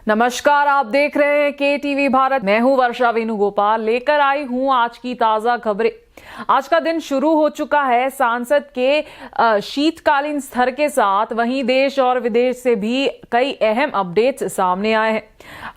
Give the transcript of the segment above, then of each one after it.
नमस्कार, आप देख रहे हैं के टीवी भारत। मैं हूं वर्षा वेणुगोपाल, लेकर आई हूं आज की ताजा खबरें। आज का दिन शुरू हो चुका है सांसद के शीतकालीन सत्र के साथ। वहीं देश और विदेश से भी कई अहम अपडेट्स सामने आए हैं।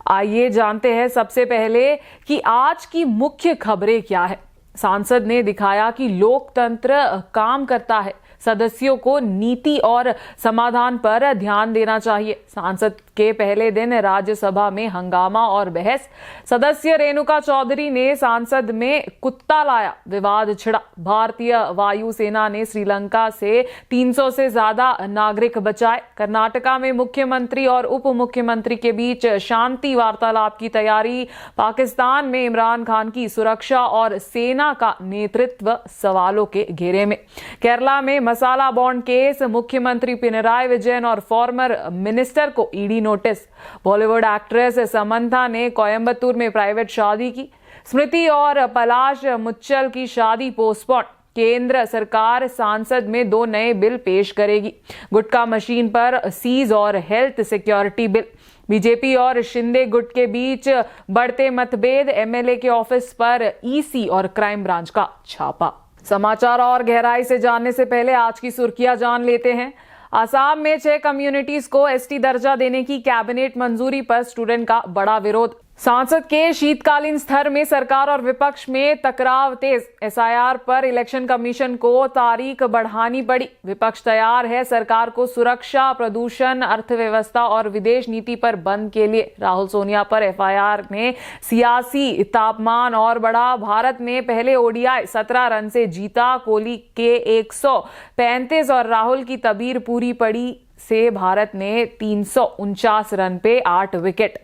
आइए जानते हैं सबसे पहले कि आज की मुख्य खबरें क्या है। सांसद ने दिखाया कि लोकतंत्र काम करता है, सदस्यों को नीति और समाधान पर ध्यान देना चाहिए। सांसद के पहले दिन राज्यसभा में हंगामा और बहस। सदस्य रेणुका चौधरी ने सांसद में कुत्ता लाया, विवाद छिड़ा। भारतीय वायुसेना ने श्रीलंका से 300 से ज्यादा नागरिक बचाए। कर्नाटका में मुख्यमंत्री और उप मुख्यमंत्री के बीच शांति वार्तालाप की तैयारी। पाकिस्तान में इमरान खान की सुरक्षा और सेना का नेतृत्व सवालों के घेरे में। केरला में मसाला बॉन्ड केस, मुख्यमंत्री पिनराई विजयन और फॉर्मर मिनिस्टर को ED notice. Bollywood actress Samantha ने कोयंबटूर में प्राइवेट शादी की। स्मृति और पलाश मुच्छल की शादी पोस्टपोन। केंद्र सरकार सांसद में 2 नए बिल पेश करेगी। गुटखा मशीन पर सीज और हेल्थ सिक्योरिटी बिल। बीजेपी और शिंदे गुट के बीच बढ़ते मतभेद। एमएलए के ऑफिस पर ईसी और क्राइम ब्रांच का छापा। समाचार और गहराई से जानने से पहले आज की सुर्खियां जान लेते हैं। असम में 6 कम्युनिटीज को एसटी दर्जा देने की कैबिनेट मंजूरी पर स्टूडेंट का बड़ा विरोध। सांसद के शीतकालीन सत्र में सरकार और विपक्ष में टकराव तेज। एसआईआर पर इलेक्शन कमीशन को तारीख बढ़ानी पड़ी। विपक्ष तैयार है सरकार को सुरक्षा, प्रदूषण, अर्थव्यवस्था और विदेश नीति पर बंद के लिए। राहुल सोनिया पर एफआईआर में सियासी तापमान और बढ़ा। भारत ने पहले ओडीआई 17 रन से जीता। कोहली के 135 और राहुल की तबीर पूरी पड़ी से भारत ने 349 रन पे 8 विकेट।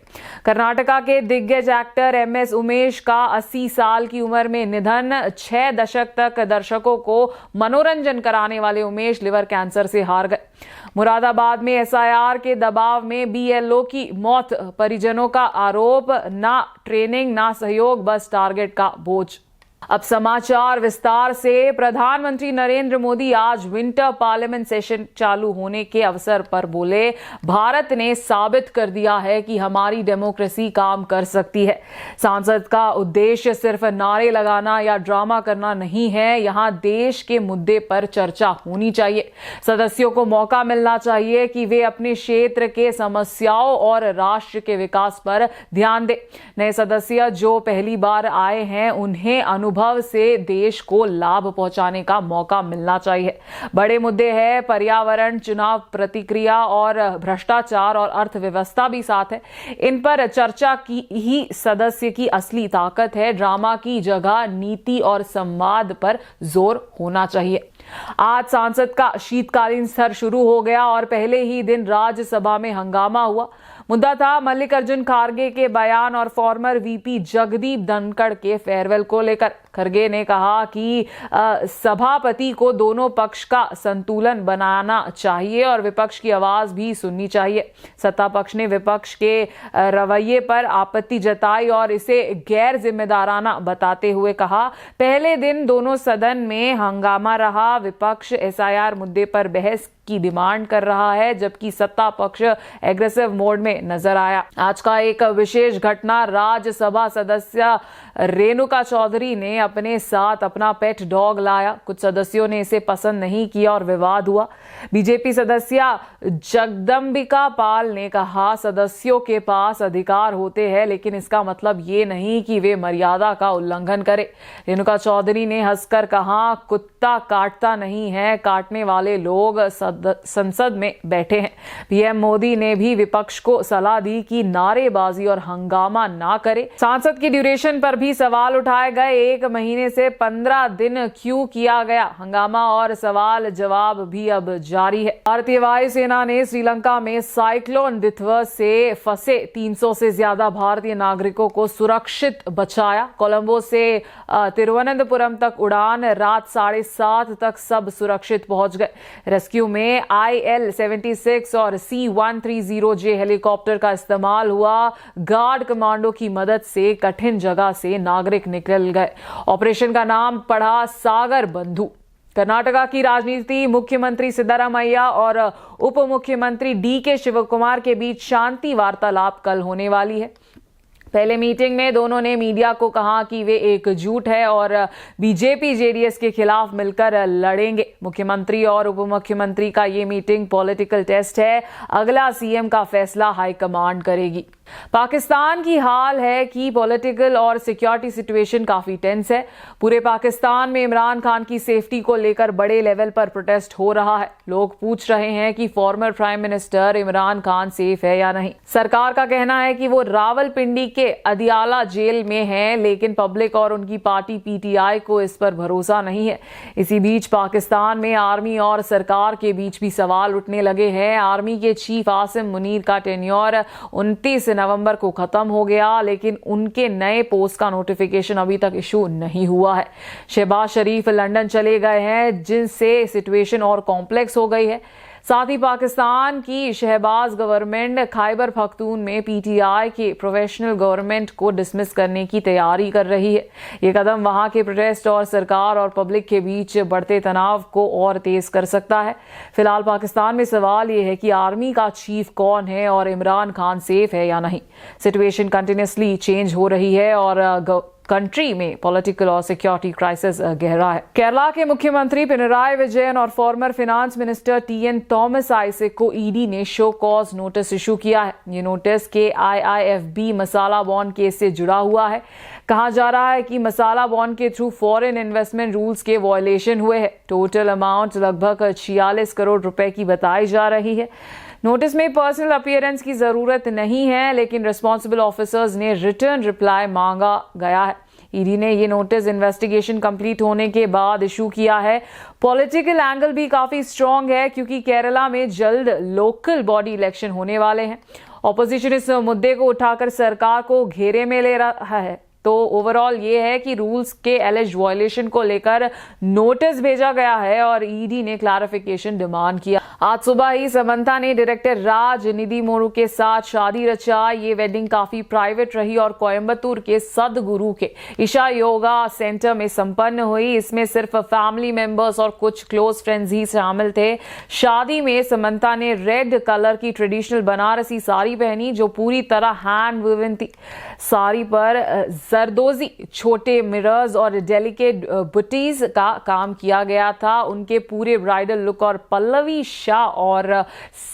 कर्नाटका के दिग्गज एक्टर एमएस उमेश का 80 साल की उम्र में निधन। 6 दशक तक दर्शकों को मनोरंजन कराने वाले उमेश लिवर कैंसर से हार गए। मुरादाबाद में एसआईआर के दबाव में बीएलओ की मौत। परिजनों का आरोप, ना ट्रेनिंग ना सहयोग, बस टारगेट का बोझ। अब समाचार विस्तार से। प्रधानमंत्री नरेंद्र मोदी आज विंटर पार्लियामेंट सेशन चालू होने के अवसर पर बोले, भारत ने साबित कर दिया है कि हमारी डेमोक्रेसी काम कर सकती है। सांसद का उद्देश्य सिर्फ नारे लगाना या ड्रामा करना नहीं है। यहां देश के मुद्दे पर चर्चा होनी चाहिए। सदस्यों को मौका मिलना चाहिए कि वे अपने क्षेत्र के समस्याओं और राष्ट्र के विकास पर ध्यान दें। नए सदस्य जो पहली बार आए हैं, उन्हें अनुभव से देश को लाभ पहुंचाने का मौका मिलना चाहिए। बड़े मुद्दे हैं पर्यावरण, चुनाव प्रतिक्रिया और भ्रष्टाचार और अर्थव्यवस्था भी साथ है। इन पर चर्चा की ही सदस्य की असली ताकत है। ड्रामा की जगह नीति और संवाद पर जोर होना चाहिए। आज सांसद का शीतकालीन सत्र शुरू हो गया और पहले ही दिन राज्यसभा में हंगामा हुआ। मुद्दा था मल्लिकार्जुन खड़गे के बयान और फॉर्मर वीपी जगदीप धनखड़ के फेयरवेल को लेकर। खड़गे ने कहा कि सभापति को दोनों पक्ष का संतुलन बनाना चाहिए और विपक्ष की आवाज भी सुननी चाहिए। सत्ता पक्ष ने विपक्ष के रवैये पर आपत्ति जताई और इसे गैर जिम्मेदाराना बताते हुए कहा, पहले दिन दोनों सदन में हंगामा रहा। विपक्ष एसआईआर मुद्दे पर बहस की डिमांड कर रहा है, जबकि सत्ता पक्ष एग्रेसिव मोड में नजर आया। आज का एक विशेष घटना, राज्यसभा सदस्य रेणुका चौधरी ने अपने साथ अपना पेट डॉग लाया। कुछ सदस्यों ने इसे पसंद नहीं किया और विवाद हुआ। बीजेपी सदस्य जगदंबिका पाल ने कहा, सदस्यों के पास अधिकार होते हैं, लेकिन इसका मतलब ये नहीं कि वे मर्यादा का उल्लंघन करें। रेणुका चौधरी ने हंसकर कहा, कुत्ता काटता नहीं है, काटने वाले लोग संसद में बैठे हैं। पीएम मोदी ने भी विपक्ष को सलाह दी कि नारेबाजी और हंगामा ना करे। सांसद की ड्यूरेशन पर भी सवाल उठाए गए। 1 महीने से 15 दिन क्यों किया गया? हंगामा और सवाल जवाब भी अब जारी है। भारतीय वायुसेना ने श्रीलंका में साइक्लोन दितवा से फंसे 300 से ज्यादा भारतीय नागरिकों को सुरक्षित बचाया। कोलंबो से तिरुवनंतपुरम तक उड़ान, रात 7:30 तक सब सुरक्षित पहुंच गए। रेस्क्यू में IL-76 और C-130J हेलीकॉप्टर का इस्तेमाल हुआ। गार्ड कमांडो की मदद से कठिन जगह से नागरिक निकल गए। ऑपरेशन का नाम पड़ा सागर बंधु। कर्नाटका की राजनीति मुख्यमंत्री सिद्धरामैया और उप मुख्यमंत्री DK शिवकुमार के बीच शांति वार्तालाप कल होने वाली है। पहले मीटिंग में दोनों ने मीडिया को कहा कि वे एकजुट है और बीजेपी जेडीएस के खिलाफ मिलकर लड़ेंगे। मुख्यमंत्री और उप मुख्यमंत्री का ये मीटिंग पॉलिटिकल टेस्ट है, अगला सीएम का फैसला हाईकमांड करेगी। पाकिस्तान की हाल है कि पॉलिटिकल और सिक्योरिटी सिचुएशन काफी टेंस है। पूरे पाकिस्तान में इमरान खान की सेफ्टी को लेकर बड़े लेवल पर प्रोटेस्ट हो रहा है। लोग पूछ रहे हैं कि former prime minister Imran Khan safe है या नहीं। सरकार का कहना है कि वो रावलपिंडी के अदियाला जेल में है, लेकिन पब्लिक और उनकी पार्टी PTI को इस पर भरोसा नहीं है। इसी बीच पाकिस्तान में आर्मी और सरकार के बीच भी सवाल उठने लगे हैं। आर्मी के चीफ आसिम मुनीर का टेन्योर 29 नवंबर को खत्म हो गया, लेकिन उनके नए पोस्ट का नोटिफिकेशन अभी तक इशू नहीं हुआ है। शहबाज शरीफ लंदन चले गए हैं, जिनसे सिचुएशन और कॉम्प्लेक्स हो गई है। साथ ही पाकिस्तान की शहबाज गवर्नमेंट खैबर पख्तून में PTI के प्रोफेशनल गवर्नमेंट को डिसमिस करने की तैयारी कर रही है। ये कदम वहां के प्रोटेस्ट और सरकार और पब्लिक के बीच बढ़ते तनाव को और तेज कर सकता है। फिलहाल पाकिस्तान में सवाल ये है कि आर्मी का चीफ कौन है और इमरान खान सेफ है या नहीं। सिचुएशन कंटिन्यूसली चेंज हो रही है और कंट्री में पॉलिटिकल और सिक्योरिटी क्राइसिस गहरा है। केरला के मुख्यमंत्री पिनराई विजयन और former finance minister TN Thomas Isaac को ED ने शो कॉज नोटिस इशू किया है। ये नोटिस के IIFB मसाला बॉन्ड केस से जुड़ा हुआ है। कहा जा रहा है कि मसाला बॉन्ड के थ्रू फॉरेन इन्वेस्टमेंट रूल्स के वायलेशन हुए हैं। टोटल अमाउंट लगभग 46 करोड़ रुपए की बताई जा रही है। नोटिस में पर्सनल अपीयरेंस की जरूरत नहीं है, लेकिन रिस्पॉन्सिबल ऑफिसर्स ने रिटर्न रिप्लाई मांगा गया है। ED ने ये नोटिस इन्वेस्टिगेशन कंप्लीट होने के बाद इशू किया है। पॉलिटिकल एंगल भी काफी स्ट्रांग है, क्योंकि केरला में जल्द लोकल बॉडी इलेक्शन होने वाले हैं। ऑपोजिशन इस मुद्दे को उठाकर सरकार को घेरे में ले रहा है। तो ओवरऑल ये है कि रूल्स के एलिज्ड वायलेशन को लेकर नोटिस भेजा गया है और ED ने क्लैरिफिकेशन डिमांड किया। आज सुबह ही समंता ने डायरेक्टर राज निधि मोरू के साथ शादी रचा। ये वेडिंग काफी प्राइवेट रही और कोयम्बतूर के सदगुरु के ईशा योगा सेंटर में संपन्न हुई। इसमें सिर्फ फैमिली मेंबर्स और कुछ क्लोज फ्रेंड्स ही शामिल थे। शादी में समंता ने रेड कलर की ट्रेडिशनल बनारसी साड़ी पहनी, जो पूरी तरह हैंड वुवन थी। साड़ी पर जरदोजी, छोटे मिरर्स और डेलिकेट बुटीज का काम किया गया था। उनके पूरे ब्राइडल लुक और पल्लवी शाह और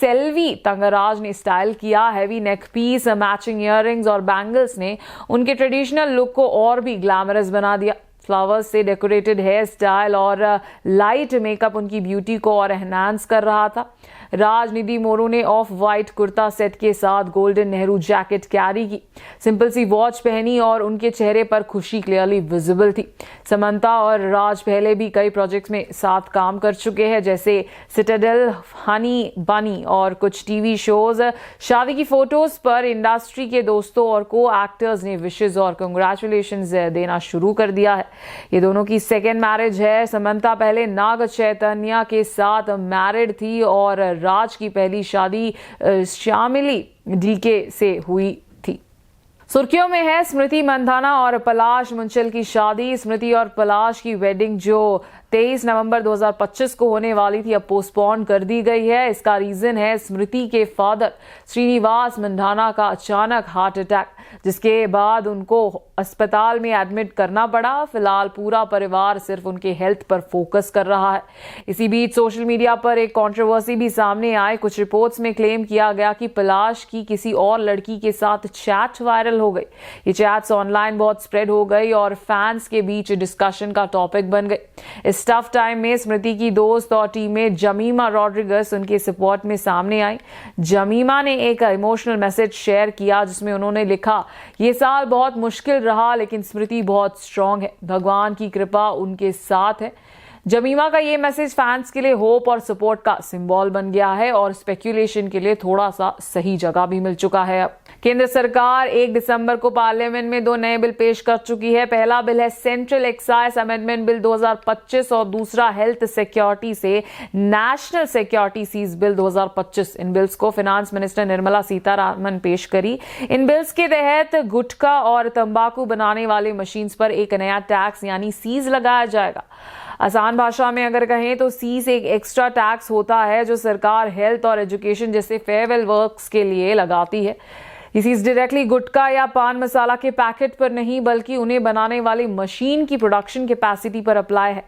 सेल्वी तंगराज ने स्टाइल किया। Heavy neck piece, matching earrings और बैंगल्स ने उनके ट्रेडिशनल लुक को और भी ग्लैमरस बना दिया। फ्लावर्स से डेकोरेटेड हेयर स्टाइल और लाइट मेकअप उनकी ब्यूटी को और एनहांस कर रहा था। राजनिधि मोरू ने ऑफ वाइट कुर्ता सेट के साथ गोल्डन नेहरू जैकेट कैरी की, सिंपल सी वॉच पहनी और उनके चेहरे पर खुशी क्लियरली विजिबल थी। समंता और राज पहले भी कई प्रोजेक्ट्स में साथ काम कर चुके हैं, जैसे सिटाडेल, हनी बनी और कुछ टीवी शोज। शादी की फोटोज पर इंडस्ट्री के दोस्तों और को एक्टर्स ने विशेष और कंग्रेचुलेशंस देना शुरू कर दिया है। ये दोनों की सेकेंड मैरिज है। समंता पहले नाग चैतन्य के साथ मैरिड थी और राज की पहली शादी शामिली DK से हुई थी। सुर्खियों में है स्मृति मंधाना और पलाश मुंचल की शादी। स्मृति और पलाश की वेडिंग जो 23 नवंबर 2025 को होने वाली थी, अब पोस्टपोन कर दी गई है। इसका रीजन है स्मृति के फादर श्रीनिवास मंधाना का अचानक हार्ट अटैक, जिसके बाद उनको अस्पताल में एडमिट करना पड़ा। फिलहाल पूरा परिवार सिर्फ उनके हेल्थ पर फोकस कर रहा है। इसी बीच सोशल मीडिया पर एक कंट्रोवर्सी भी सामने आई। कुछ रिपोर्ट्स में क्लेम किया गया कि पलाश की किसी और लड़की के साथ चैट वायरल हो गई। ये चैट्स ऑनलाइन बहुत स्प्रेड हो गई और फैंस के बीच डिस्कशन का टॉपिक बन गई। इस टफ टाइम में स्मृति की दोस्त और टीममेट जमीमा रॉड्रिगस उनके सपोर्ट में सामने आई। जमीमा ने एक इमोशनल मैसेज शेयर किया, जिसमें उन्होंने लिखा, ये साल बहुत मुश्किल रहा, लेकिन स्मृति बहुत स्ट्रांग है। भगवान की कृपा उनके साथ है। जमीमा का ये मैसेज फैंस के लिए होप और सपोर्ट का सिंबल बन गया है और स्पेक्यूलेशन के लिए थोड़ा सा सही जगह भी मिल चुका है। अब केंद्र सरकार 1 दिसंबर को पार्लियामेंट में 2 नए बिल पेश कर चुकी है। पहला बिल है सेंट्रल एक्साइज अमेंडमेंट बिल 2025 और दूसरा हेल्थ सिक्योरिटी से नेशनल सिक्योरिटी सीज बिल 2025। इन बिल्स को फाइनेंस मिनिस्टर निर्मला सीतारामन पेश करी। इन बिल्स के तहत गुटखा और तंबाकू बनाने वाले मशीन्स पर एक नया टैक्स यानी सीज लगाया जाएगा। आसान भाषा में अगर कहें तो सीस एक एक्स्ट्रा टैक्स होता है जो सरकार हेल्थ और एजुकेशन जैसे फेयरवेल वर्क्स के लिए लगाती है। ये सीस डायरेक्टली गुटखा या पान मसाला के पैकेट पर नहीं बल्कि उन्हें बनाने वाली मशीन की प्रोडक्शन कैपेसिटी पर अप्लाई है।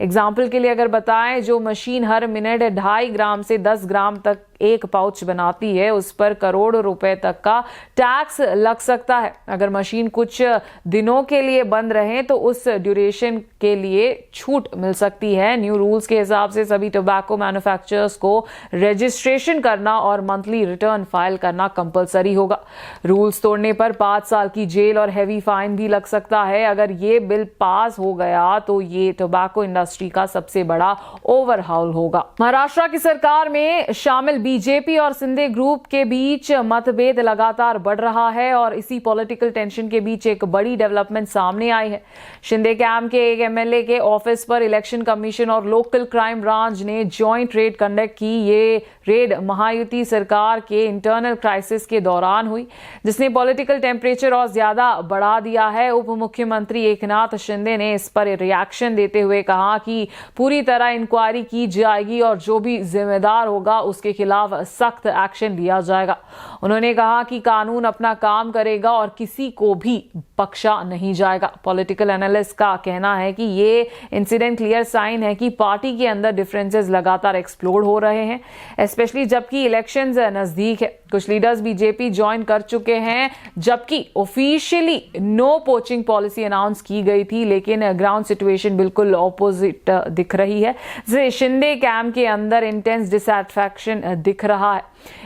एग्जाम्पल के लिए अगर बताएं, जो मशीन हर मिनट 2.5 ग्राम से 10 ग्राम तक एक पाउच बनाती है उस पर करोड़ों रुपए तक का टैक्स लग सकता है। अगर मशीन कुछ दिनों के लिए बंद रहे तो उस ड्यूरेशन के लिए छूट मिल सकती है। न्यू रूल्स के हिसाब से सभी टोबैको मैन्युफैक्चरर्स को रजिस्ट्रेशन करना और मंथली रिटर्न फाइल करना कंपलसरी होगा। रूल्स तोड़ने पर 5 साल की जेल और हैवी फाइन भी लग सकता है। अगर ये बिल पास हो गया तो ये टोबैको इंडस्ट्री का सबसे बड़ा ओवरहॉल होगा। महाराष्ट्र की सरकार में शामिल बीजेपी और शिंदे ग्रुप के बीच मतभेद लगातार बढ़ रहा है और इसी पॉलिटिकल टेंशन के बीच एक बड़ी डेवलपमेंट सामने आई है। शिंदे कैंप के एक एमएलए के ऑफिस पर इलेक्शन कमीशन और लोकल क्राइम ब्रांच ने जॉइंट रेड कंडक्ट की। ये रेड महायुति सरकार के इंटरनल क्राइसिस के दौरान हुई, जिसने पॉलिटिकल टेम्परेचर और ज्यादा बढ़ा दिया है। उप मुख्यमंत्री एकनाथ शिंदे ने इस पर रिएक्शन देते हुए कहा कि पूरी तरह इंक्वायरी की जाएगी और जो भी जिम्मेदार होगा उसके खिलाफ सख्त एक्शन लिया जाएगा। उन्होंने कहा कि कानून अपना काम करेगा और किसी को भी बख्शा नहीं जाएगा। पॉलिटिकल एनालिस्ट का कहना है कि ये इंसिडेंट क्लियर साइन है कि पार्टी के अंदर डिफरेंसेस लगातार एक्सप्लोड हो रहे हैं, स्पेशली जबकि इलेक्शंस नजदीक है। कुछ लीडर्स बीजेपी ज्वाइन कर चुके हैं, जबकि officially no poaching policy announce की गई थी, लेकिन ग्राउंड सिचुएशन बिल्कुल ऑपोजिट दिख रही है, जिसे शिंदे कैंप के अंदर इंटेंस डिसैटिस्फैक्शन दिख रहा है।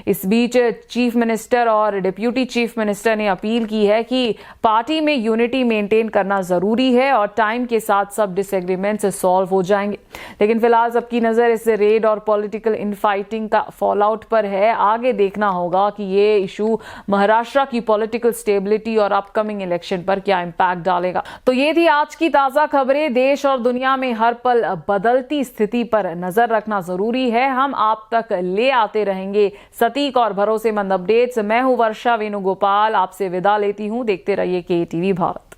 इस बीच चीफ मिनिस्टर और डिप्यूटी चीफ मिनिस्टर ने अपील की है कि पार्टी में यूनिटी मेंटेन करना जरूरी है और टाइम के साथ सब डिसएग्रीमेंट्स सॉल्व हो जाएंगे। लेकिन फिलहाल सबकी नजर इस रेड और पॉलिटिकल इनफाइटिंग का फॉलआउट पर है। आगे देखना होगा कि ये इशू महाराष्ट्र की पॉलिटिकल स्टेबिलिटी और अपकमिंग इलेक्शन पर क्या इंपैक्ट डालेगा। तो ये थी आज की ताजा खबरें। देश और दुनिया में हर पल बदलती स्थिति पर नजर रखना जरूरी है। हम आप तक ले आते रहेंगे सटीक और भरोसेमंद अपडेट्स। मैं हूं वर्षा वेणुगोपाल, आपसे विदा लेती हूं। देखते रहिए KTV भारत।